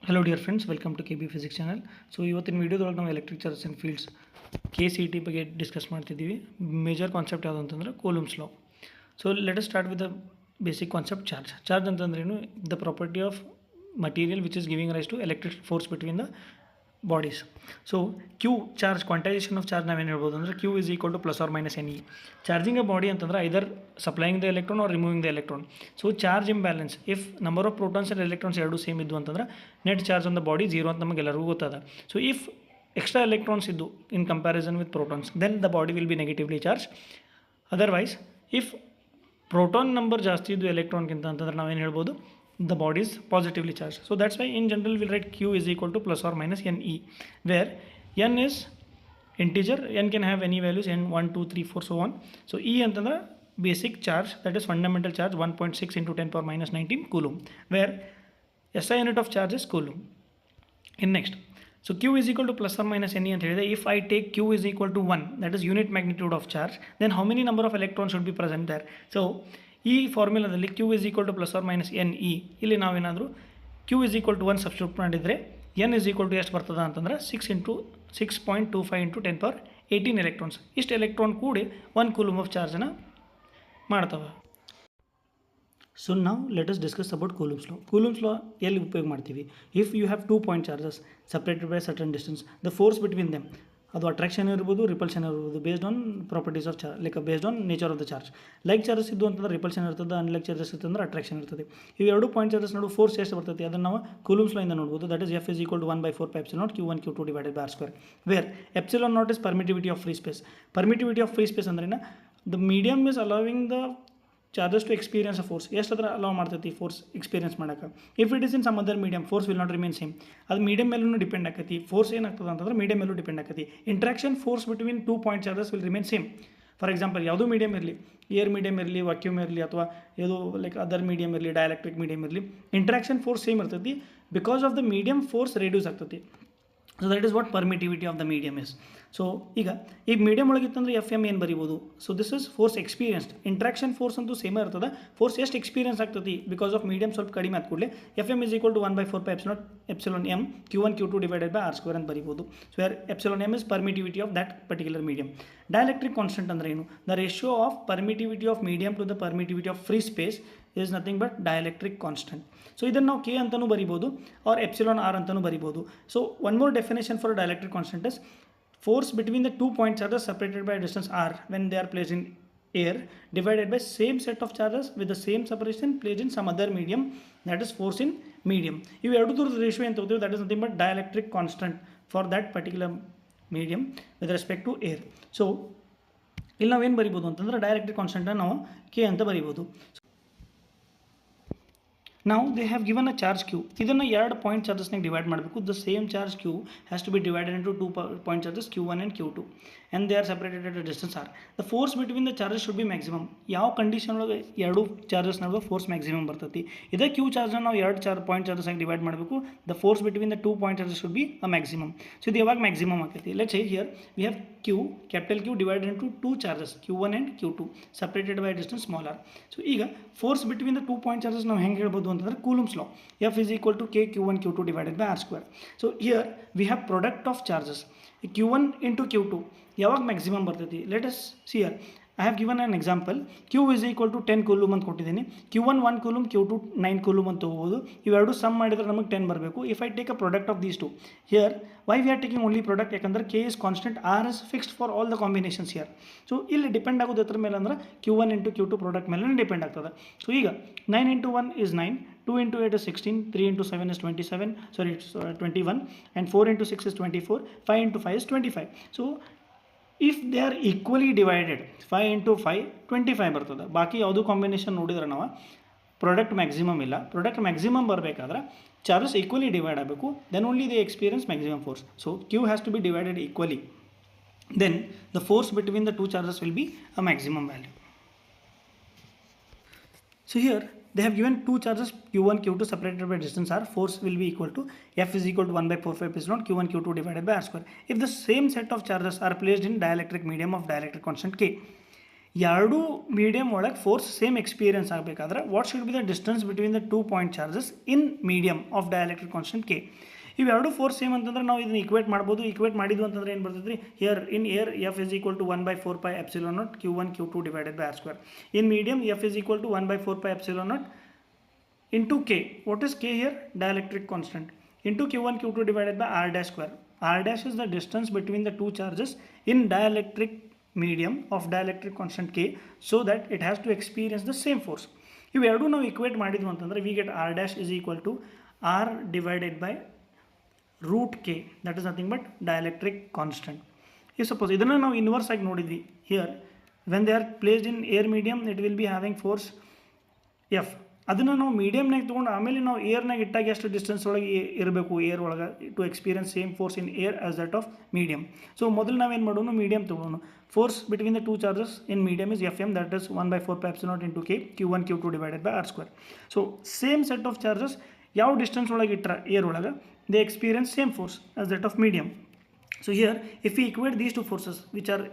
Hello dear friends, welcome to KB Physics channel. So ಇವತ್ತಿನ ವಿಡಿಯೋದೊಳಗೆ ನಾವು electric charges and fields KCET ಬಗ್ಗೆ discuss ಮಾಡ್ತಿದ್ದೀವಿ. ಮೇಜರ್ ಕಾನ್ಸೆಪ್ಟ್ ಯಾವುದು ಅಂತಂದ್ರೆ Coulomb's law. So let us start with the basic concept charge ಅಂತಂದ್ರೇನು the property of material which is giving rise to electric force between the bodies. So Q charge quantization of charge ನಾವೇನು ಹೇಳ್ಬೋದು ಅಂದರೆ Q is equal to plus or minus N E. Charging a body ಅಂತಂದ್ರೆ either supplying the electron are removing the electron. So charge imbalance if number of protons and electrons ಎರಡು same ಇದ್ದು ಅಂತಂದ್ರೆ net charge on the body zero ಅಂತ ನಮಗೆಲ್ಲರಿಗೂ ಗೊತ್ತದ. So if extra electrons ಇದ್ದು in comparison with protons then the body will be negatively charged. Otherwise if proton number ಜಾಸ್ತಿ ಇದ್ದು ಎಲೆಕ್ಟ್ರಾನ್ಗಿಂತ ಅಂತಂದ್ರೆ ನಾವೇನು ಹೇಳ್ಬೋದು the body is positively charged. So that's why in general we'll write Q is equal to plus or minus NE, where N is integer, N can have any values, N 1 2 3 4 so on. So E antandra basic charge, that is fundamental charge 1.6 into 10 power minus 19 coulomb, where SI unit of charge is coulomb. In next, so Q is equal to plus or minus NE and if I take Q is equal to 1, that is unit magnitude of charge, then how many number of electrons should be present there? So ಈ ಫಾರ್ಮುಲಾದಲ್ಲಿ Q is equal to plus or minus N E, ಇಲ್ಲಿ ನಾವೇನಾದರೂ Q is equal to 1 substitute ಮಾಡಿದರೆ N is equal to ಎಷ್ಟು ಬರ್ತದೆ ಅಂತಂದ್ರೆ 6.25 into 10 power 18 electrons. ಇಷ್ಟು electron ಕೂಡಿ 1 ಕೂಲಮ್ ಆಫ್ ಚಾರ್ಜನ್ನು ಮಾಡ್ತವೆ. ಸೊ ನಾವು let us discuss about Coulomb's law. Coulomb's law ಎಲ್ಲಿ ಉಪಯೋಗ ಮಾಡ್ತೀವಿ? If you have 2 point charges separated by certain distance, the force between them, ಅದು ಅಟ್ರಾಕ್ಷನ್ ಇರ್ಬೋದು ರಿಪಲ್ಷನ್ ಇರ್ಬೋದು, based on properties of charge, like based on nature of the charge. Like charges ಇದ್ದು ಅಂತಂದ್ರೆ repulsion ಇರ್ತದೆ, unlike charges ಇರ್ತಂದ್ರೆ attraction ಇರ್ತದೆ. ಇವು ಎರಡು point charges ನಡುವೆ ಫೋರ್ಸ್ ಎಷ್ಟು ಬರ್ತದೆ ಅದನ್ನು ನಾವು ಕೂಲಮ್ಸ್ ಲಾ ಇಂದ ನೋಡ್ಬೋದು. That is F is equal to 1/4 epsilon naught Q1 Q2 divided by r², where epsilon naught is permittivity of free space. Permittivity of free space ಅಂದ್ರೆ the medium is allowing the charges to experience a force. ಎಷ್ಟು ಅದ್ರ allow ಮಾಡ್ತೈತಿ force experience ಮಾಡೋಕೆ. If it is in some other medium force will not remain same. ಅದು medium ಮೇಲೂ depend ಆಕತಿ. Force ಏನಾಗ್ತದೆ ಅಂತಂದ್ರೆ ಮೀಡಿಯಮ್ ಮೇಲೂ ಡಿಪೆಂಡ್ ಆಕತಿ. Interaction force between 2 point charges will remain same. For example ಯಾವುದೂ ಮೀಡಿಯಮ್ ಇರಲಿ, ಏರ್ ಮೀಡಿಯಮ್ ಇರಲಿ, ವಾಕ್ಯೂಮ್ ಇರಲಿ, ಅಥವಾ ಯಾವುದೋ ಲೈಕ್ ಅದರ್ ಮೀಡಿಯಮ್ ಇರಲಿ, ಡೈಎಲೆಕ್ಟ್ರಿಕ್ ಮೀಡಿಯಮ್ ಇರಲಿ, ಇಂಟ್ರಾಕ್ಷನ್ ಫೋರ್ಸ್ ಸೇಮ್ ಇರ್ತೈತಿ. Because of the medium force reduce ಆಗ್ತೈತಿ. So that is what permittivity of the medium is. So ಈಗ ಮೀಡಿಯಮ್ ಒಳಗಿತ್ತಂದ್ರೆ ಎಫ್ ಎಮ್ ಏನು ಬರೀಬೋದು? So this is force experienced. Interaction force ಅಂತೂ same ಇರ್ತದೆ. Force ಎಷ್ಟು experience ಆಗ್ತದೆ ಬಿಕಾಸ್ ಆಫ್ ಮೀಡಿಯಮ್ ಸ್ವಲ್ಪ ಕಡಿಮೆ ಆದ ಕೂಡಲೇ F M is equal to 1/4 epsilon M Q1 Q2 divided by r² ಅಂತ ಬರೀಬೋದು. So where epsilon M is permittivity of that particular medium. Dielectric constant ಅಂದ್ರೆ ಏನು? The ratio of permittivity of medium to the permittivity of free space is nothing but dielectric constant. So ಇದನ್ನು ನಾವು K ಅಂತಲೂ ಬರಿಬೋದು or epsilon r ಅಂತಲೂ ಬರಿಬೋದು. So one more definition for dielectric constant is force between the 2 point charges separated by a distance r when they are placed in air divided by same set of charges with the same separation placed in some other medium, that is force in medium. ಇವು ಎರಡು ಥರದ ratio ಅಂತ ತಗೋತೀವಿ, that is nothing but dielectric constant for that particular medium with respect to air. So ಇಲ್ಲಿ ನಾವೇನು ಬರಿಬೋದು ಅಂತಂದ್ರೆ dielectric ಕಾನ್ಸ್ಟೆಂಟನ್ನು ನಾವು K ಅಂತ ಬರಿಬೋದು. Now they have given a charge Q. ಇದನ್ನು ಎರಡು ಪಾಯಿಂಟ್ ಚಾರ್ಜಸ್ನಾಗ ಡಿವೈಡ್ ಮಾಡಬೇಕು. The same charge Q has to be divided into 2 point charges Q1 and Q2 and they are separated at a distance r. The force between the charges should be maximum. ಯಾವ condition ಒಳಗೆ ಎರಡು charges ನಡುವೆ force maximum ಬರ್ತೈತಿ. ಇದೇ Q ಚಾರ್ಜನ್ನು ನಾವು ಎರಡು point ಚಾರ್ಜಸ್ನಾಗ divide ಮಾಡಬೇಕು. The force between the 2 point charges should be a maximum. So ಇದು ಯಾವಾಗ ಮ್ಯಾಕ್ಸಿಮಮ್ ಆಗ್ತೈತಿ? Let's say here we have Q, capital Q divided into 2 charges Q1 and Q2 separated by a distance small r. So ಈಗ force between the 2 point charges ನಾವು ಹೆಂಗೆ ಹೇಳ್ಬೋದು ಅಂತಂದ್ರೆ Coulomb's law, F is equal to K Q1 Q2 divided by r². So here we have product of charges Q1 into Q2 ಯಾವಾಗ maximum ಬರ್ತೈತಿ? Let us see here I have given an example. Q is equal to 10 coulomb ಅಂತ ಕೊಟ್ಟಿದ್ದೀನಿ. Q1 1 coulomb, Q2 9 coulomb ಅಂತ ತಗೋಬೋದು. ಇವೆರಡು some ಮಾಡಿದರೆ ನಮಗೆ 10 ಬರಬೇಕು. If I take a product of these two here, why we are taking only product? ಯಾಕಂದ್ರೆ K is constant, R is fixed for all the combinations here. So ಇಲ್ಲಿ depend ಆಗೋದು ಎದ್ರ ಮೇಲೆ ಅಂದ್ರೆ Q1 ಇಂಟು Q2 ಪ್ರಾಡಕ್ಟ್ ಮೇಲೆ depend ಆಗ್ತದೆ. So ಈಗ 9 into 1 is 9, 2 into 8 is 16, 3 into 7 is 27, sorry it's 21, and 4 into 6 is 24, 5 into 5 is 25. So if they are equally divided, 5 into 5 25 ಬರ್ತದೆ. ಬಾಕಿ ಯಾವುದೂ ಕಾಂಬಿನೇಷನ್ ನೋಡಿದ್ರೆ ನಾವು ಪ್ರಾಡಕ್ಟ್ ಮ್ಯಾಕ್ಸಿಮಮ್ ಇಲ್ಲ. ಪ್ರಾಡಕ್ಟ್ ಮ್ಯಾಕ್ಸಿಮಮ್ ಬರಬೇಕಾದ್ರೆ ಚಾರ್ಜಸ್ ಈಕ್ವಲಿ ಡಿವೈಡ್ ಆಗಬೇಕು, then only they experience maximum force. So Q has to be divided equally, then the force between the 2 charges will be a maximum value. So here they have given 2 charges Q1 Q2 separated by distance r. Force will be equal to F is equal to 1/4 epsilon Q1 Q2 divided by r². If the same set of charges are placed in dielectric medium of dielectric constant K, ಎರಡೂ medium ಒಳಗೆ force same experience ಆಗಬೇಕಾದ್ರೆ what should be the distance between the 2 point charges in medium of dielectric constant K. ಇವೆರಡು force same ಅಂತಂದ್ರೆ ನಾವು ಇದನ್ನು equate ಮಾಡ್ಬೋದು. Equate ಮಾಡಿದ್ವು ಅಂತಂದ್ರೆ ಏನು ಬರ್ತದೆ ರೀ, here in air F is equal to 1/4π epsilon naught Q1 Q2 divided by R square. In medium F is equal to 1/4π epsilon naught into K. What is K here? Dielectric constant into Q1 Q2 divided by R dash square. R dash is the distance between the two charges in dielectric medium of dielectric constant K, so that it has to experience the same force. ಇವೆರಡು ನಾವು equate ಮಾಡಿದ್ವು ಅಂತಂದರೆ we get R dash is equal to R divided by root K, that is nothing but dielectric constant. If suppose ಇದನ್ನು ನಾವು inverse ಆಗಿ ನೋಡಿದ್ವಿ, here when they are placed in air medium it will be having force F. ಅದನ್ನು ನಾವು ಮೀಡಿಯಮ್ನಾಗ ತೊಗೊಂಡು ಆಮೇಲೆ ನಾವು ಏರ್ನಾಗ ಇಟ್ಟಾಗ ಎಷ್ಟು ಡಿಸ್ಟೆನ್ಸ್ ಒಳಗೆ ಇರಬೇಕು ಏರ್ ಒಳಗೆ to experience same force in air as that of medium. So ಮೊದಲು ನಾವೇನು ಮಾಡೋಣ, ಮೀಡಿಯಮ್ ತೊಗೊಳ್ಳೋಣ. Force between the two charges in medium is F M, that is 1/4π epsilon into K Q1 Q2 divided by R square. So same set of charges ಯಾವ distance ಒಳಗೆ ಇಟ್ಟರೆ air ಒಳಗೆ they experience same force as that of medium. So here if you equate these two forces which are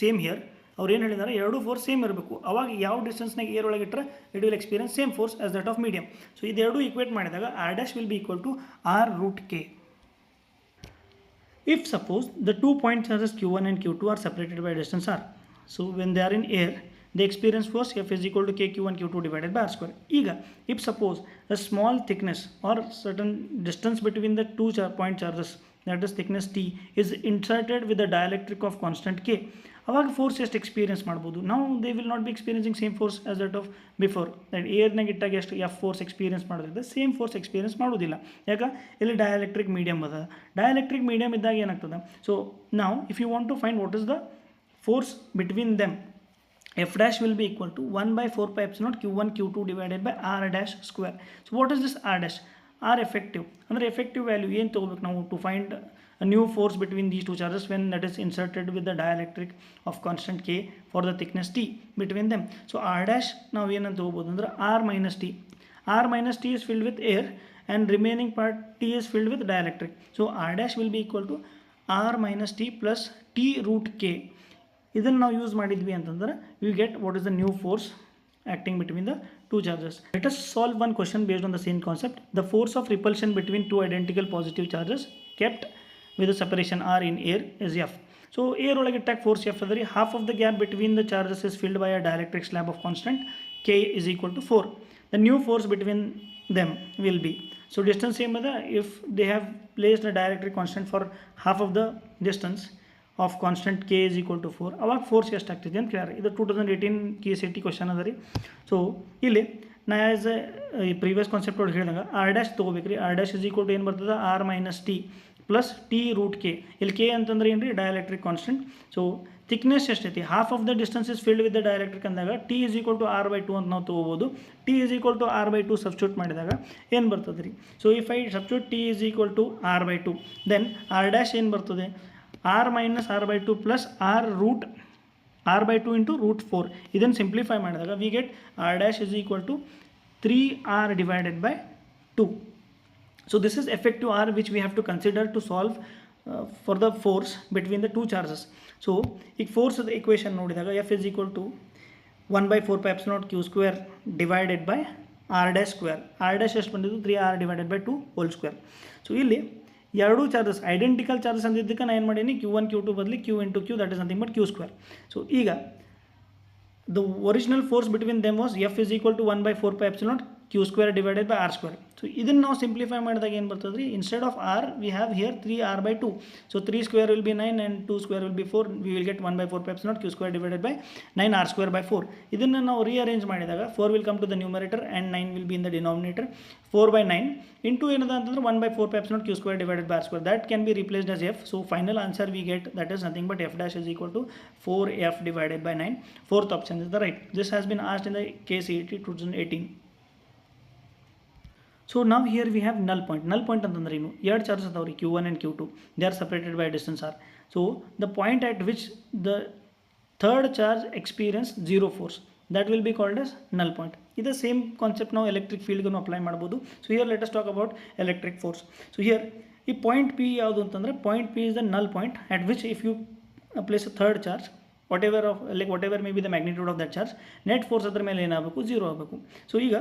same here, ಅವ್ರು ಏನು ಹೇಳಿದ್ದಾರೆ, ಎರಡು force same ಇರಬೇಕು. ಅವಾಗ ಯಾವ ಡಿಸ್ಟೆನ್ಸ್ನಾಗ ಏರ್ ಒಳಗೆ ಇಟ್ಟರೆ it will experience same force as that of medium. So ಇದೆರಡು ಈಕ್ವೇಟ್ ಮಾಡಿದಾಗ R dash will be equal to R root K. If suppose the 2 point charges Q1 and Q2 are separated by distance R, so when they are in air they experience force F is equal to K Q1 Q2 divided by R square. ಈಗ if suppose a small thickness or certain distance between the two point charges, that is thickness T, is inserted with the dielectric of constant K, ಅವಾಗ force ಎಷ್ಟು experience ಮಾಡ್ಬೋದು ನಾವು? They will not be experiencing same force as that of before. That ಏರ್ನಾಗ ಇಟ್ಟಾಗ ಎಷ್ಟು F force experience ಮಾಡೋದ್ರಿಂದ same force experience ಮಾಡೋದಿಲ್ಲ. ಯಾಕೆ? ಇಲ್ಲಿ ಡೈಎಲೆಕ್ಟ್ರಿಕ್ ಮೀಡಿಯಮ್ ಅದ. ಡೈಎಲೆಕ್ಟ್ರಿಕ್ ಮೀಡಿಯಮ್ ಇದ್ದಾಗ ಏನಾಗ್ತದೆ, ಸೊ ನಾವು if you want to find what is the force between them, F dash will be equal to 1/4π epsilon Q1 Q2 divided by R dash square. So what is this R dash? R effective. ಅಂದರೆ effective value ಏನು ತೊಗೋಬೇಕು ನಾವು to find a new force between these two charges when that is inserted with the dielectric of constant K for the thickness T between them. So R dash ನಾವು ಏನಂತ ತೊಗೋಬೋದು ಅಂದರೆ R minus T. R minus T is filled with air and remaining part T is filled with dielectric. So R dash will be equal to R minus T plus T root K. ಇದನ್ನು ನಾವು use ಮಾಡಿದ್ವಿ ಅಂತಂದ್ರೆ you get what is the new force acting between the two charges. Let us solve one question based on the same concept. The force of repulsion between two identical positive charges kept with the separation R in air is F. So air ಒಳಗೆ ಇಟ್ಟಾಗ force F ಅದರಿ. half of the gap between the charges is filled by a dielectric slab of constant K is equal to 4. The new force between them will be, so distance same ಅದ, if they have placed a dielectric constant for half of the distance of constant K is equal to 4, ಅವಾಗ force ಎಷ್ಟು ಆಗ್ತಿದೆ ಅಂತ ಕೇಳ್ಯಾರ. ಇದು 2018 KCET question ಅದ ರೀ. So ಇಲ್ಲಿ ನಾ ಆ್ಯಸ್ ಈ ಪ್ರೀವಿಯಸ್ ಕಾನ್ಸೆಪ್ಟ್ ಒಳಗೆ ಹೇಳಿದಾಗ ಆರ್ ಡ್ಯಾಶ್ ತೊಗೋಬೇಕು ರೀ. R dash is equal to ಏನು ಬರ್ತದೆ, R minus T plus T root K. ಇಲ್ಲಿ ಕೆ ಅಂತಂದ್ರೆ ಏನು ರೀ, ಡೈಎಲೆಕ್ಟ್ರಿಕ್ ಕಾನ್ಸ್ಟೆಂಟ್. ಸೊ ಥಿಕ್ನೆಸ್ ಎಷ್ಟೈತಿ, half of the distance is filled with the dielectric ಅಂದಾಗ T is equal to R/2 ಅಂತ ನಾವು ತೊಗೋಬೋದು. T is equal to R/2 substitute ಮಾಡಿದಾಗ ಏನು ಬರ್ತದೆ ರೀ, so if I substitute T is equal to R/2, then R dash ಏನು ಬರ್ತದೆ, R minus R/2 plus R/2 into root 4. ಇದನ್ನು ಸಿಂಪ್ಲಿಫೈ ಮಾಡಿದಾಗ we get R dash is equal to 3R divided by 2. So this is effective R which we have to consider to solve for the force between the two charges. So ಈಗ force equation ನೋಡಿದಾಗ F is equal to 1/4π epsilon Q square divided by R dash square. R dash ಎಷ್ಟು ಬಂದಿದ್ದು, 3R divided by 2 whole square. So ಇಲ್ಲಿ ಎರಡೂ charges identical charges ಅಂದಿದ್ದಕ್ಕೆ ನಾನು ಏನು ಮಾಡೀನಿ, Q1 Q2 ಬದಲಿ Q into Q, that is nothing but Q square. So ಈಗ the original force between them was F is equal to 1/4π epsilon Q square divided by R square. So ಇದನ್ನು ನಾವು simplify ಮಾಡಿದಾಗ ಏನು ಬರ್ತದೆ ರೀ, instead of R we have here 3R/2. So 3 square will be 9 and 2 square will be 4. We will get 1/4π epsilon Q square divided by 9R square by 4. ಇದನ್ನು ನಾವು rearrange ಮಾಡಿದಾಗ 4 will come to the numerator and 9 will be in the denominator. 4/9 into ಏನದ ಅಂತಂದ್ರೆ 1/4π epsilon Q square divided by R square. That can be replaced as F. So final answer we get, that is nothing but F dash is equal to 4F divided by 9. Fourth option is the right. This has been asked in the KCET 2018. So now here we have null point. Null point ಅಂತಂದ್ರೆ ಏನು, ಎರಡು charges ಅದಾವ್ರಿ Q1 and Q2. They are separated by distance R. So the point at which the third charge experience zero force, that will be called as null point. ಇದು same concept ನಾವು electric ಫೀಲ್ಡ್ಗೂ apply ಮಾಡ್ಬೋದು. So here let us talk about electric force. So here ಈ point P ಯಾವುದು ಅಂತಂದರೆ, point P is the null point at which if you place a third charge, whatever may be the magnitude of that charge, net force ಅದ್ರ ಮೇಲೆ ಏನಾಗಬೇಕು, 0 ಆಗಬೇಕು. So ಈಗ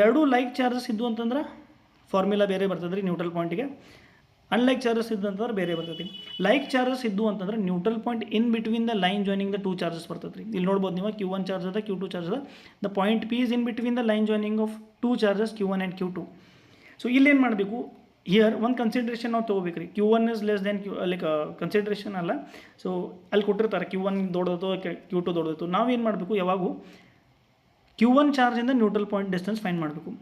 ಎರಡೂ like charges ಇದ್ದು ಅಂತಂದ್ರೆ ಫಾರ್ಮುಲಾ ಬೇರೆ ಬರ್ತದೆ ರೀ ನ್ಯೂಟ್ರಲ್ ಪಾಯಿಂಟಿಗೆ. ಅನ್ಲೈಕ್ ಚಾರ್ಜಸ್ ಇದ್ದು ಅಂತಂದ್ರೆ ಬೇರೆ ಬರ್ತೈತಿ. ಲೈಕ್ ಚಾರ್ಜಸ್ ಇದ್ದು ಅಂತಂದ್ರೆ neutral point in between the line joining the two charges ಬರ್ತದೆ ರೀ. ಇಲ್ಲಿ ನೋಡ್ಬೋದು ನೀವು Q1 ಚಾರ್ಜ್ ಅದ, Q2 ಚಾರ್ಜ್ ಅದ. The point P is in between the line joining of two charges Q1 and Q2. So ಇಲ್ಲೇನು ಮಾಡಬೇಕು, ಹಿಯರ್ ಒಂದು ಕನ್ಸಿಡ್ರೇಷನ್ ನಾವು ತೊಗೋಬೇಕು ರೀ. Q1 is less then consideration ಅಲ್ಲ. ಸೊ ಅಲ್ಲಿ ಕೊಟ್ಟಿರ್ತಾರೆ Q1 ದೊಡ್ಡದು, Q2 ದೊಡ್ಡದು. ನಾವೇನು ಮಾಡಬೇಕು, ಯಾವಾಗೂ Q1 ಚಾರ್ಜಿಂದ ನ್ಯೂಟ್ರಲ್ ಪಾಯಿಂಟ್ ಡಿಸ್ಟೆನ್ಸ್ ಫೈಂಡ್ ಮಾಡಬೇಕು.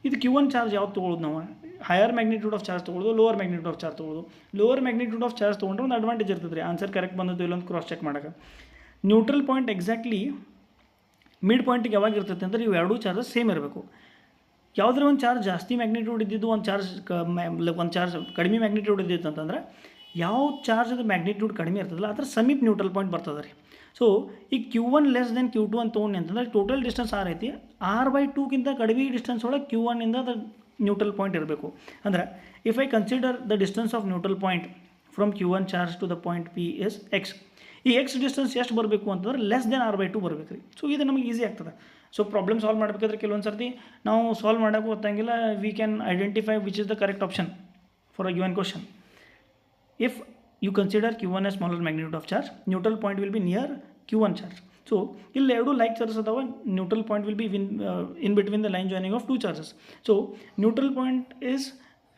ಇದು Q1 ಚಾರ್ಜ್ ಯಾವ್ದು ತೊಗೊಳ್ಳೋದು ನಾವು, ಹೈಯರ್ ಮ್ಯಾಗ್ನಿಟ್ಯೂಡ್ ಆಫ್ ಚಾರ್ಜ್ ತೊಗೊಳ್ಳೋದು, ಲೋವರ್ ಮ್ಯಾಗ್ನಿಟ್ಯೂಡ್ ಆಫ್ ಚಾರ್ಜ್ ತೊಗೊಳ್ಳೋದು. ಲೋವರ್ ಮ್ಯಾಗ್ನಿಟ್ಯೂಡ್ ಆಫ್ ಚಾರ್ಜ್ ತೊಗೊಂಡ್ರೆ ಒಂದು ಅಡ್ವಾಂಟೇಜ್ ಇರ್ತದೆ ರೀ, ಆನ್ಸರ್ ಕರೆಕ್ಟ್ ಬಂದದ್ದು ಇಲ್ಲೊಂದು ಕ್ರಾಸ್ ಚೆಕ್ ಮಾಡೋಕೆ. ನ್ಯೂಟ್ರಲ್ ಪಾಯಿಂಟ್ ಎಕ್ಸಾಕ್ಟ್ಲಿ ಮಿಡ್ ಪಾಯಿಂಟಿಗೆ ಯಾವಾಗ ಇರ್ತೈತೆ ಅಂದರೆ ಇವು ಎರಡೂ ಚಾರ್ಜಸ್ ಸೇಮ್ ಇರಬೇಕು. ಯಾವುದ್ರ ಒಂದು ಚಾರ್ಜ್ ಜಾಸ್ತಿ ಮ್ಯಾಗ್ನಿಟ್ಯೂಡ್ ಇದ್ದಿದ್ದು, ಒಂದು ಚಾರ್ಜ್ ಕಡಿಮೆ ಮ್ಯಾಗ್ನಿಟ್ಯೂಡ್ ಇದ್ದಿತ್ತು ಅಂತಂದ್ರೆ ಯಾವ ಚಾರ್ಜ್ ಮ್ಯಾಗ್ನಿಟ್ಯೂಡ್ ಕಡಿಮೆ ಇರ್ತದಲ್ಲ ಅದ್ರ ಸಮೀಪ ನ್ಯೂಟ್ರಲ್ ಪಾಯಿಂಟ್ ಬರ್ತದೆ ರೀ. ಸೊ ಈಗ Q1 ಲೆಸ್ ದೆನ್ Q2 ಅಂತ ತೊಗೊಂಡು ಅಂತಂದ್ರೆ ಟೋಟಲ್ ಡಿಸ್ಟೆನ್ಸ್ R ಐತಿ, R/2ಗಿಂತ ಕಡಿಮೆ ಡಿಸ್ಟೆನ್ಸ್ ಒಳಗೆ Q1 ಇಂದ ದ ನ್ಯೂಟ್ರಲ್ ಪಾಯಿಂಟ್ ಇರಬೇಕು. ಅಂದ್ರೆ if I consider the distance of neutral point from Q1 charge to the point P is X. ಈ X ಡಿಸ್ಟೆನ್ಸ್ ಎಷ್ಟು ಬರಬೇಕು ಅಂತಂದ್ರೆ ಲೆಸ್ ದೆನ್ R/2 ಬರಬೇಕು ರೀ. ಸೊ ಇದು ನಮಗೆ ಈಸಿ ಆಗ್ತದೆ. ಸೊ ಪ್ರಾಬ್ಲಮ್ ಸಾಲ್ವ್ ಮಾಡಬೇಕಾದ್ರೆ ಕೆಲವೊಂದು ಸರ್ತಿ ನಾವು ಸಾಲ್ವ್ ಮಾಡೋಕೆ ಗೊತ್ತಂಗಿಲ್ಲ, we can identify which is the correct option for a given question. If you consider Q1 as smaller magnitude of charge, neutral point will be near Q1 charge. So ಇಲ್ಲಿ ಎರಡು like charges ಅದಾವ, neutral point will be in between the line joining of two charges. So neutral point is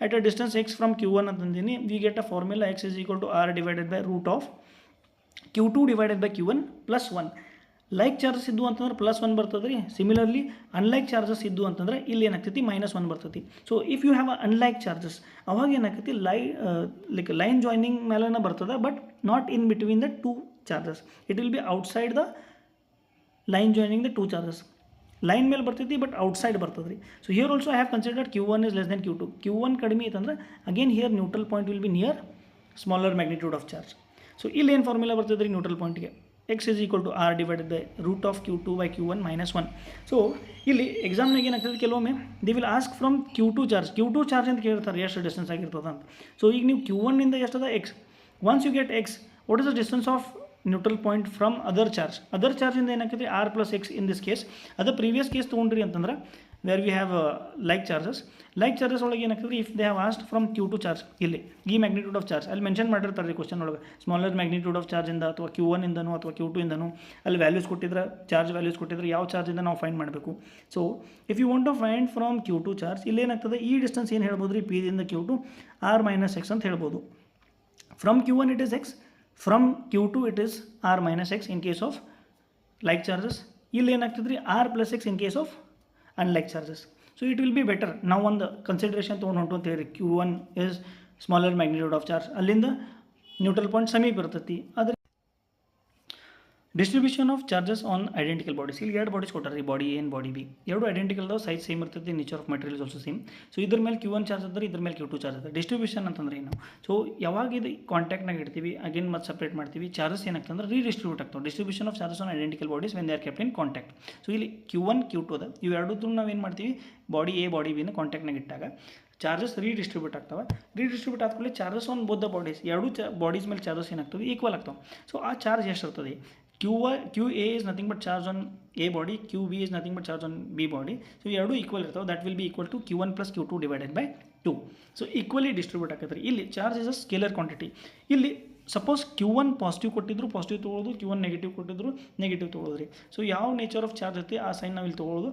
at a distance x from Q1 ಅಂತಂದಿನಿ. We get a formula x is equal to R divided by root of Q2 divided by Q1 plus 1. Like charges ಇದ್ದು ಅಂತಂದ್ರೆ +1 ಬರ್ತದೆ ರೀ. Similarly unlike charges ಇದ್ದು ಅಂತಂದ್ರೆ ಇಲ್ಲಿ ಏನಾಗ್ತೈತಿ -1 ಬರ್ತೈತಿ. So if you have a unlike charges ಅವಾಗ ಏನಾಗ್ತೈತಿ, ಲೈನ್ ಜಾಯ್ನಿಂಗ್ ಮೇಲೆನ ಬರ್ತದೆ, but not in between the two charges. It will be outside the line joining the two charges. Line ಮೇಲೆ ಬರ್ತೈತಿ ಬಟ್ ಔಟ್ಸೈಡ್ ಬರ್ತದೆ ರೀ. So here also I have considered Q1 is less than Q2. Q1 ಕಡಿಮೆ ಇತ್ತಂದ್ರೆ again here neutral point will be near smaller magnitude of charge. So ಇಲ್ಲಿ ಏನು formula ಬರ್ತದೆ ರೀ neutral ಪಾಯಿಂಟ್ಗೆ, x is equal to R divided by root of Q2 by Q1 minus 1. So ಇಲ್ಲಿ ಎಕ್ಸಾಮ್ನಾಗ ಏನಾಗ್ತದೆ, ಕೆಲವೊಮ್ಮೆ the will ask from Q2 charge ಅಂತ ಕೇಳ್ತಾರೆ ಎಷ್ಟು ಡಿಸ್ಟೆನ್ಸ್ ಆಗಿರ್ತದೆ ಅಂತ. ಸೊ ಈಗ ನೀವು Q1 ಇಂದ ಎಷ್ಟದ x, once you get x, what is the distance of neutral point from other ಚಾರ್ಜಿಂದ ಏನಾಗ್ತದೆ R plus x in this case. ಅದು ಪ್ರೀವಿಯಸ್ ಕೇಸ್ ತೊಗೊಂಡ್ರಿ ಅಂತಂದ್ರೆ where we have like charges ಒಳಗೆ ಏನಾಗ್ತದೆ, if they have asked from Q2 charge, ಇಲ್ಲಿ ಈ magnitude of charge ಅಲ್ಲಿ ಮೆನ್ಷನ್ ಮಾಡಿರ್ತಾರೆ ರೀ ಕ್ವಶನ್ ಒಳಗೆ, ಸ್ಮಾಲರ್ ಮ್ಯಾಗ್ನಿಟ್ಯೂಡ್ ಆಫ್ ಚಾರ್ಜಿಂದ ಅಥವಾ Q1 ಇಂದನೋ ಅಥವಾ Q2 ಇಂದನೋ ಅಲ್ಲಿ ವ್ಯಾಲ್ಯೂಸ್ ಕೊಟ್ಟಿದ್ರೆ, ಚಾರ್ಜ್ ವ್ಯಾಲ್ಯೂಸ್ ಕೊಟ್ಟಿದ್ರೆ ಯಾವ ಚಾರ್ಜಿಂದ ನಾವು ಫೈಂಡ್ ಮಾಡಬೇಕು. So if you want to find from Q2 charge, ಇಲ್ಲಿ ಏನಾಗ್ತದೆ, ಈ ಡಿಸ್ಟೆನ್ಸ್ ಏನು ಹೇಳ್ಬೋದು ರೀ, P ದಿಂದ Q2 R minus x ಅಂತ ಹೇಳ್ಬೋದು. From Q1 it is x, from Q2 it is R minus x in case of like charges. ಇಲ್ಲಿ ಏನಾಗ್ತದೆ ರೀ R plus x in case of unlike charges. So it will be better. ನಾವು ಒಂದು consideration ತೊಗೊಂಡು ಹೊಂಟು ಅಂತ ಹೇಳಿ, Q1 is smaller magnitude of charge, ಅಲ್ಲಿಂದ neutral point ಸಮೀಪ ಇರ್ತೈತಿ. ಆದರೆ distribution of charges on identical bodies, ಇಲ್ಲಿ ಎರಡು ಬಾಡೀಸ್ ಕೊಟ್ಟಾರೆ ರೀ, body A and body B. ಎರಡು ಐಡೆಂಟಿಕಲ್ ಅದಾವ, ಸೈಜ್ ಸೇಮ್ ಇರ್ತೈತಿ, nature of materials also same. So ಇದ್ರ ಮೇಲೆ Q1 ಚಾರ್ಜ್ ಅದ, ಇದ್ರ ಮೇಲೆ Q2 ಚಾರ್ಜ್ ಅದ. ಡಿಸ್ಟ್ರಿಬ್ಯೂಷನ್ ಅಂತಂದ್ರೆ ಏನು, ಸೊ ಯಾವಾಗ ಇದು ಕಾಂಟ್ಯಾಕ್ಟ್ನಾಗ ಇಡ್ತೀವಿ, ಅಗೇನ್ ಮತ್ತೆ ಸಪ್ರೇಟ್ ಮಾಡ್ತೀವಿ, ಚಾರ್ಜಸ್ ಏನಾಗ್ತಂದ್ರೆ ರೀಡಿಸ್ಟ್ರಿಬ್ಯೂಟ್ ಆಗ್ತಾವೆ. Distribution of charges on identical bodies when they are kept in contact. So ಇಲ್ಲಿ Q1 Q2 ಅದ, ಇವೆರಡೂ ನಾವು ಏನು ಮಾಡ್ತೀವಿ, ಬಾಡಿ A ಬಾಡಿ B ನ ಕಾಂಟ್ಯಾಕ್ಟ್ನಾಗ ಇಟ್ಟಾಗ ಚಾರ್ಜಸ್ ರೀಡಿಸ್ಟ್ರಿಬ್ಯೂಟ್ ಆಗ್ತವೆ. ರೀಡಿಸ್ಟ್ರಿಬ್ಯೂಟ್ ಆದ್ಮೇಲೆ charges on both the bodies, ಎರಡೂ ಬಾಡೀಸ್ ಮೇಲೆ ಚಾರ್ಜಸ್ ಏನಾಗ್ತವೆ, ಈಕ್ವಲ್ ಆಗ್ತಾವೆ. ಸೊ ಆ ಚಾರ್ಜ್ ಎಷ್ಟು ಇರ್ತದೆ, QA is nothing but charge on A body, QB is nothing but charge on B body. So ಎರಡು ಈಕ್ವಲ್ ಇರ್ತಾವೆ, that will be equal to Q1 plus Q2 divided by 2. So equally distribute ಆಗತ್ತೆ. ಇಲ್ಲಿ charge is a scalar quantity. ಇಲ್ಲಿ suppose Q1 positive ಕೊಟ್ಟಿದ್ರು positive ತೊಗೊಳ್ಳೋದು, Q1 negative ಕೊಟ್ಟಿದ್ರು negative ತೊಗೊಳ್ಳೋದ್ರಿ. So ಯಾವ nature of charge ಐತಿ ಆ ಸೈನ್ ನಾವು ಇಲ್ಲಿ ತೊಗೊಳ್ಳೋದು,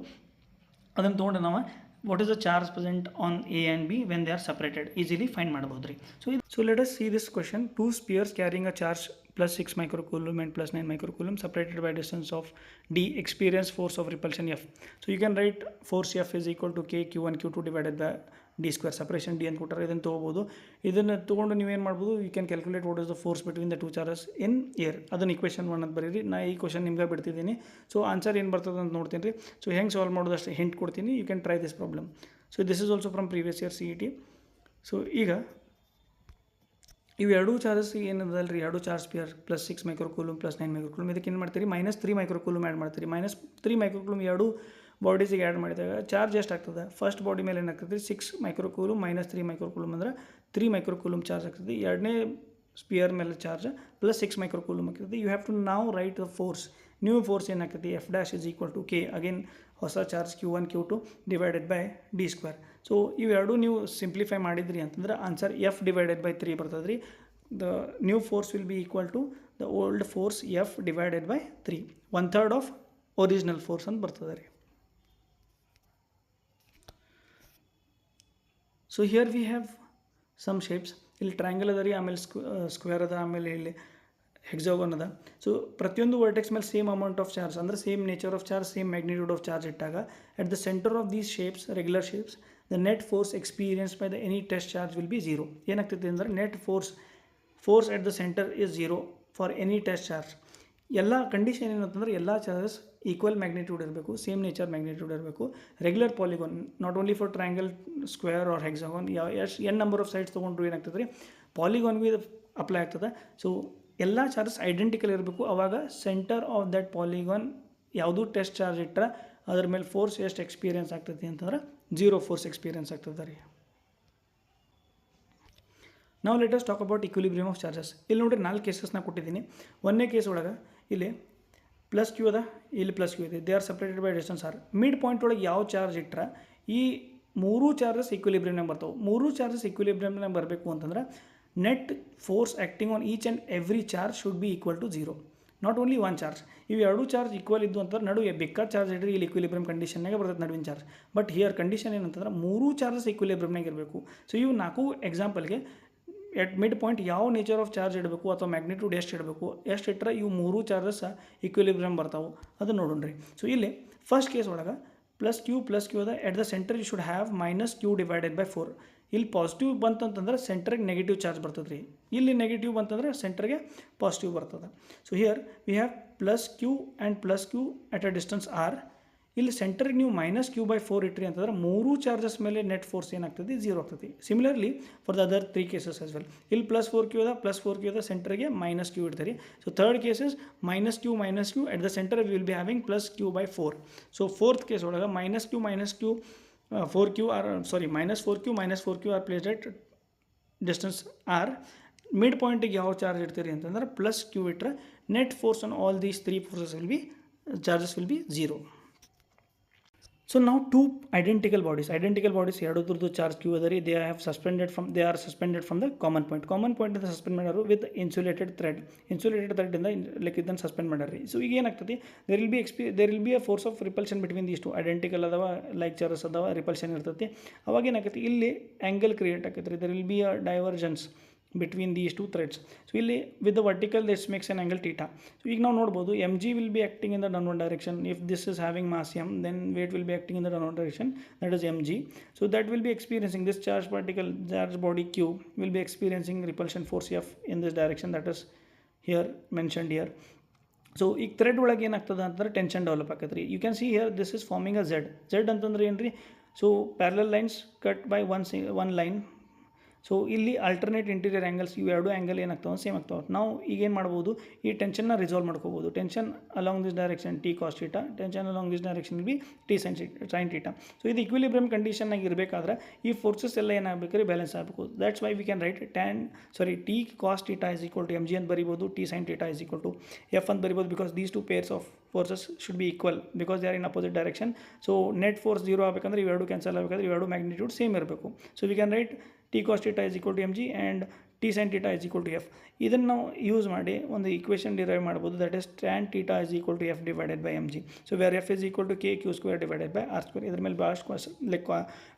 ಅದನ್ನು ತೊಗೊಂಡು ನಾವು what is the charge present on A and B when they are separated easily find ಮಾಡಬಹುದು ರೀ. So let us see this question. Two spheres carrying a charge plus 6 microcoulomb and plus 9 microcoulomb separated by distance of D experience force of repulsion F. So you can write force F is equal to K Q1 Q2 divided by D square. Separation D ಅಂತ ಕೊಟ್ಟರೆ ಇದನ್ನು ತೊಗೋಬೋದು. ಇದನ್ನು ತೊಗೊಂಡು ನೀವೇನು ಮಾಡ್ಬೋದು, you can calculate what is the force between the two charges in air. ಅದನ್ನು equation 1 ಅಂತ ಬರೀರಿ. ನಾ ಈ ಕ್ವಶನ್ ನಿಮ್ಗೆ ಬಿಡ್ತಿದ್ದೀನಿ. ಸೊ ಆನ್ಸರ್ ಏನು ಬರ್ತದೆ ಅಂತ ನೋಡ್ತೀನಿ ರೀ. ಸೊ ಹೆಂಗೆ ಸಾಲ್ವ್ ಮಾಡೋದು ಅಷ್ಟು ಹಿಂಟ್ ಕೊಡ್ತೀನಿ, you can try this problem. So this is also from previous year CET. ಸೊ ಈಗ ಇವು ಎರಡೂ ಚಾರ್ಜಸ್ ಏನದಲ್ಲ ರೀ, ಎರಡು charge sphere plus 6 microcoulomb plus 9 microcoulomb, ಇದಕ್ಕೆ ಏನು ಮಾಡ್ತೀರಿ, -3 ಮೈಕ್ರೋಕೂಲಮ್ ಆ್ಯಡ್ ಮಾಡ್ತೀರಿ. -3 ಮೈಕ್ರೋಕೂಲಮ್ ಎರಡು ಬಾಡೀಸಿಗೆ ಆ್ಯಡ್ ಮಾಡಿದಾಗ ಚಾರ್ಜ್ ಎಷ್ಟು ಆಗ್ತದೆ, ಫಸ್ಟ್ ಬಾಡಿ ಮೇಲೆ ಏನಾಗ್ತದೆ 6 ಮೈಕ್ರೋಕೂಲಮ್ -3 ಮೈಕ್ರೋಕೂಲಮ್ ಅಂದ್ರೆ 3 ಮೈಕ್ರೋಕೂಲಮ್ ಚಾರ್ಜ್ ಆಗ್ತದೆ. ಎರಡನೇ ಸ್ಪಿಯರ್ ಮೇಲೆ ಚಾರ್ಜ್ ಪ್ಲಸ್ 6 ಮೈಕ್ರೋ ಕೂಲಮ್ ಆಗ್ತದೆ. ಯು ಹ್ಯಾವ್ ಟು ನಾವು right the force. New force ಏನಾಗ್ತದೆ F dash is equal to K, again ಹೊಸ charge Q1 Q2 divided by D square. So ಇವೆರಡು ನೀವು ಸಿಂಪ್ಲಿಫೈ ಮಾಡಿದ್ರಿ ಅಂತಂದ್ರೆ ಆನ್ಸರ್ ಎಫ್ ಡಿವೈಡೆಡ್ ಬೈ 3 ಬರ್ತದೆ ರೀ. The new force will be equal to the old force F divided by 3, 1/3 of original force ಅಂತ ಬರ್ತದೆ ರೀ. So here we have some shapes. ಇಲ್ಲಿ ಟ್ರಯಾಂಗಲ್ ಅದ ರೀ, ಆಮೇಲೆ ಸ್ಕ್ವೇರ್ ಅದ, ಆಮೇಲೆ ಇಲ್ಲಿ ಹೆಕ್ಸಾಗೋನ್ ಅದ. ಸೊ ಪ್ರತಿಯೊಂದು ವರ್ಟೆಕ್ಸ್ ಮೇಲೆ ಸೇಮ್ ಅಮೌಂಟ್ ಆಫ್ ಚಾರ್ಜ್ ಅಂದರೆ same nature of charge, same magnitude of charge ಇಟ್ಟಾಗ at the centre of these shapes, regular shapes, the net force experience by the any test charge will be 0. ಏನಾಗ್ತೈತೆ ಅಂದರೆ net force at the centre is 0 for any test charge. ಎಲ್ಲ condition ಏನಂತಂದ್ರೆ ಎಲ್ಲ charges equal magnitude ಇರಬೇಕು, same nature magnitude ಇರಬೇಕು. Regular polygon, not only for triangle, square R hexagon, N number of sides ತೊಗೊಂಡ್ರು ಏನಾಗ್ತದೆ ರೀ ಪಾಲಿಗಾನ್ಗೆ ಇದು ಅಪ್ಲೈ ಆಗ್ತದೆ. ಸೊ ಎಲ್ಲ ಚಾರ್ಜಸ್ ಐಡೆಂಟಿಕಲ್ ಇರಬೇಕು. ಆವಾಗ ಸೆಂಟರ್ ಆಫ್ ದಟ್ ಪಾಲಿಗಾನ್ ಯಾವುದೂ ಟೆಸ್ಟ್ ಚಾರ್ಜ್ ಇಟ್ಟರೆ ಅದ್ರ ಮೇಲೆ ಫೋರ್ಸ್ ಎಷ್ಟು ಎಕ್ಸ್ಪೀರಿಯನ್ಸ್ ಆಗ್ತೈತಿ ಅಂತಂದ್ರೆ 0 ಫೋರ್ಸ್ ಎಕ್ಸ್ಪೀರಿಯನ್ಸ್ ಆಗ್ತದೆ ರೀ. ನಾವು let us talk about equilibrium of charges. ಇಲ್ಲಿ ನೋಡಿರಿ 4 ಕೇಸಸ್ನ ಕೊಟ್ಟಿದ್ದೀನಿ. ಒಂದನೇ ಕೇಸ್ ಒಳಗೆ ಇಲ್ಲಿ ಪ್ಲಸ್ ಕ್ಯೂ ಅದ, ಇಲ್ಲಿ ಪ್ಲಸ್ ಕ್ಯೂ ಇದೆ, they are separated by distance R. Mid point ಒಳಗೆ ಯಾವ ಚಾರ್ಜ್ ಇಟ್ಟರೆ ಈ 3 ಚಾರ್ಜಸ್ ಇಕ್ವಿಲಿಬ್ರಿಯಮ್ನಾಗ ಬರ್ತಾವೆ. 3 ಚಾರ್ಜಸ್ ಇಕ್ವಿಲಿಬ್ರಿಯಮ್ನಾಗ ಬರಬೇಕು ಅಂತಂದ್ರೆ net force acting on each and every charge should be equal to 0, not only 1 charge. ಇವು 2 ಚಾರ್ಜ್ ಈಕ್ವಲ್ ಇದ್ದು ಅಂತಂದ್ರೆ ನಡುವೆ ಬೇಕಾದ ಚಾರ್ಜ್ ಇಡ್ರಿ ಇಲ್ಲಿ ಇಕ್ವಿಲಿಬ್ರಿಯಮ್ ಕಂಡೀಷನ್ನಾಗ ಬರ್ತದೆ ನಡುವಿನ ಚಾರ್ಜ್. ಬಟ್ ಹಿಯರ್ ಕಂಡೀಷನ್ ಏನಂತಂದ್ರೆ 3 ಚಾರ್ಜಸ್ ಇಕ್ವಿಲಿಬ್ರಿಯಮ್ನಾಗ ಇರಬೇಕು. ಸೊ ಇವು 4 ಎಕ್ಸಾಂಪಲ್ಗೆ ಎಟ್ ಮಿಡ್ ಪಾಯಿಂಟ್ ಯಾವ ನೇಚರ್ ಆಫ್ ಚಾರ್ಜ್ ಇಡಬೇಕು ಅಥವಾ ಮ್ಯಾಗ್ನಿಟ್ಯೂಡ್ ಎಷ್ಟು ಇಡಬೇಕು, ಎಷ್ಟು ಇಟ್ಟರೆ ಇವು 3 ಚಾರ್ಜಸ್ ಇಕ್ವಿಲಿಬ್ರಿಯಮ್ ಬರ್ತಾವೆ ಅದನ್ನು ನೋಡೋಣ್ರಿ. ಸೊ ಇಲ್ಲಿ ಫಸ್ಟ್ ಕೇಸ್ ಒಳಗೆ ಪ್ಲಸ್ ಕ್ಯೂ ಅದ, at the centre you should have minus Q divided by 4. ಇಲ್ಲಿ ಪಾಸಿಟಿವ್ ಬಂತಂತಂದ್ರೆ ಸೆಂಟ್ರಿಗೆ ನೆಗೆಟಿವ್ ಚಾರ್ಜ್ ಬರ್ತದೆ ರೀ, ಇಲ್ಲಿ ನೆಗೆಟಿವ್ ಬಂತಂದ್ರೆ ಸೆಂಟ್ರಿಗೆ ಪಾಸಿಟಿವ್ ಬರ್ತದೆ. So here we have plus Q and plus Q at a distance R. ಇಲ್ಲಿ ಸೆಂಟ್ರಿಗೆ ನೀವು ಮೈನಸ್ ಕ್ಯೂ ಬೈ 4 ಇಟ್ರಿ ಅಂತಂದ್ರೆ 3 ಚಾರ್ಜಸ್ ಮೇಲೆ ನೆಟ್ ಫೋರ್ಸ್ ಏನಾಗ್ತದೆ 0 ಆಗ್ತದೆ. Similarly for the other 3 cases as well. ಇಲ್ಲಿ ಪ್ಲಸ್ 4 ಕ್ಯೂ ಅದ ಸೆಂಟ್ರಿಗೆ ಮೈನಸ್ ಕ್ಯೂ ಇಡ್ತೀರಿ. So third cases minus Q at the centre will be having plus Q by 4. So fourth case ಒಳಗೆ minus Q minus 4 Q are placed at distance R. Mid ಪಾಯಿಂಟಿಗೆ ಯಾವ charge ಇಡ್ತೀರಿ ಅಂತಂದ್ರೆ plus Q ಇಟ್ಟರೆ net force on all these 3 forces charges will be 0. So ನಾವು 2 identical bodies ಎರಡರದ್ದು charge Q ಅದ ರೀ. They are suspended from the common point ಇಂದ ಸಸ್ಪೆಂಡ್ ಮಾಡ್ಯಾರು ವಿತ್ ಇನ್ಸುಲೇಟೆಡ್ ಥ್ರೆಡ್ಡಿಂದ ಲೈಕ್ ಇದನ್ನು ಸಸ್ಪೆಂಡ್ ಮಾಡ್ಯಾರ. ಸೊ ಈಗ ಏನಾಗ್ತದೆ there will be a force of repulsion between these 2 identical ಅದಾವ, ಲೈಕ್ ಚಾರ್ಜಸ್ ಅದಾವ, ರಿಪಲ್ಷನ್ ಇರ್ತೈತಿ. ಅವಾಗ ಏನಾಗ್ತೈತಿ ಇಲ್ಲಿ ಆ್ಯಂಗಲ್ ಕ್ರಿಯೇಟ್ ಆಕೈತೆ ರೀ. There will be a divergence between these 2 threads. So ಇಲ್ಲಿ with the vertical this makes an angle theta. So ಈಗ ನಾವು ನೋಡ್ಬೋದು mg will be acting in the downward direction. If this is having mass m, then weight will be acting in the downward direction, that is mg. So that will be experiencing this charge body q will be experiencing repulsion force f in this direction, that is here mentioned here. So ಈಗ thread ಒಳಗೆ ಏನಾಗ್ತದೆ ಅಂತಂದ್ರೆ tension develop ಆಗತ್ತೆ ರೀ. You can see here this is forming a Z ಅಂತಂದ್ರೆ ಏನು ರೀ. So parallel lines cut by one line. So ಇಲ್ಲಿ ಆಲ್ಟರ್ನೇಟ್ ಇಂಟೀರಿಯರ್ ಆ್ಯಂಗಲ್ಸ್ ಇವು 2 ಆ್ಯಂಗಲ್ ಏನಾಗ್ತಾವೆ ಸೇಮ್ ಆಗ್ತಾವೆ. ನಾವು ಈಗೇನು ಮಾಡ್ಬೋದು ಈ ಟೆನ್ಷನ್ನ ರಿಸಾಲ್ವ್ ಮಾಡ್ಕೋಬೋದು. Tension along this direction T cos theta, tension along this direction be T sine theta. So ಇದು ಇಕ್ವಿಲಿಬ್ರಿಯಮ್ ಕಂಡೀಷನ್ನಾಗ ಇರಬೇಕಾದ್ರೆ ಈ ಫೋರ್ಸಸ್ ಎಲ್ಲ ಏನಾಗಬೇಕು ರೀ ಬ್ಯಾಲೆನ್ಸ್ ಆಗಬೇಕು. That's why we can write T cos theta is equal to M G ಅಂತ ಬರಿಬೋದು, T sine theta is equal to F ಅಂತ ಬರಿಬೋದು. Because these 2 pairs of forces should be equal because they are in opposite direction. So net force 0 ಆಗಬೇಕಂದ್ರೆ ಇವೆರಡು cancel ಆಗಬೇಕಾದ್ರೆ ಇವೆರಡು magnitude same ಇರಬೇಕು. So we can write T cos theta is equal to M G and T sine theta is equal to F. ಇದನ್ನು ನಾವು use ಮಾಡಿ ಒಂದು equation derive ಮಾಡ್ಬೋದು, that is tan theta is equal to F divided by M G. So where F is equal to K Q square divided by R square. ಇದ್ರ ಮೇಲೆ ಭಾಳಷ್ಟು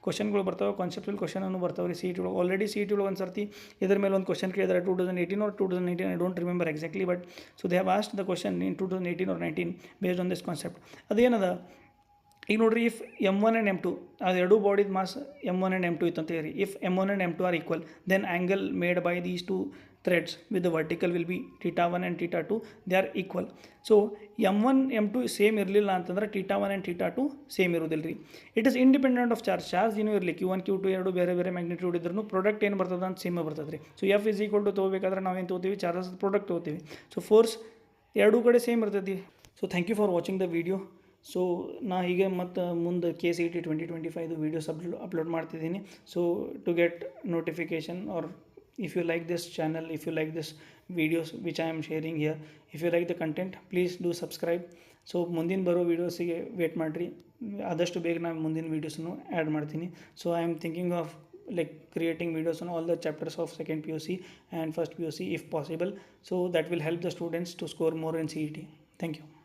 ಕ್ವಶನ್ಗಳು ಬರ್ತಾವೆ, ಕಾನ್ಸೆಪ್ಟುವಲ್ ಕ್ವಶನನ್ನು ಬರ್ತಾವೆ ರೀ. ಸಿ ಟಿ ಒಳಗೆ ಆಲ್ರೆಡಿ ಸಿ ಟಿ ಒಳಗೆ ಒಂದು ಸರ್ತಿ ಇದ್ರ ಮೇಲೆ ಒಂದು ಕ್ವಶನ್ ಕೇಳಿದರೆ 2018 or 2019, I don't remember exactly, but so they have asked the question in 2018 or 19 based on this concept. ಅದೇನದ ಈಗ ನೋಡಿರಿ, ಇಫ್ M1 and M2 ಅದು 2 ಬಾಡಿದ ಮಾಸ್ M1 and M2 ಇತ್ತು ಅಂತ ಹೇಳಿ. If M1 and M2 are equal, then angle made by these 2 threads with the vertical will be theta 1 and theta 2, they are equal. So M1 M2 same ಇರಲಿಲ್ಲ ಅಂತಂದ್ರೆ theta 1 and theta 2 same ಇರೋದಿಲ್ಲ ರೀ. It is independent of charge ಏನೂ ಇರಲಿ, Q1 Q2 ಎರಡು ಬೇರೆ ಬೇರೆ magnitude ಇದ್ರೂ ಪ್ರಾಡಕ್ಟ್ ಏನು ಬರ್ತದೆ ಅಂತ ಸೇಮ್ ಬರ್ತದೆ ರೀ. So F is equal to ತೊಗೋಬೇಕಾದ್ರೆ ನಾವೇನು ತೊಗೋತೀವಿ, ಚಾರ್ಜಸ್ ಪ್ರಾಡಕ್ಟ್ ತೊಗೋತೀವಿ. ಸೊ ಫೋರ್ಸ್ ಎರಡೂ ಕಡೆ ಸೇಮ್ ಇರ್ತೈತಿ. So thank you for watching the video. So ನಾ ಹೀಗೆ ಮತ್ತು ಮುಂದೆ KCET 2025 ವೀಡಿಯೋಸ್ ಅಪ್ಲೋಡ್ ಮಾಡ್ತಿದ್ದೀನಿ. So to get notification or if you like this channel, if you like this videos which I am sharing here, if you like the content, please do subscribe. So ಮುಂದಿನ ಬರೋ ವೀಡಿಯೋಸಿಗೆ wait ಮಾಡಿರಿ, ಆದಷ್ಟು ಬೇಗ ನಾನು ಮುಂದಿನ ವೀಡಿಯೋಸನ್ನು add ಮಾಡ್ತೀನಿ. So I am thinking of like creating videos on all the chapters of second PUC and first PUC if possible, so that will help the students to score more in CET. Thank you.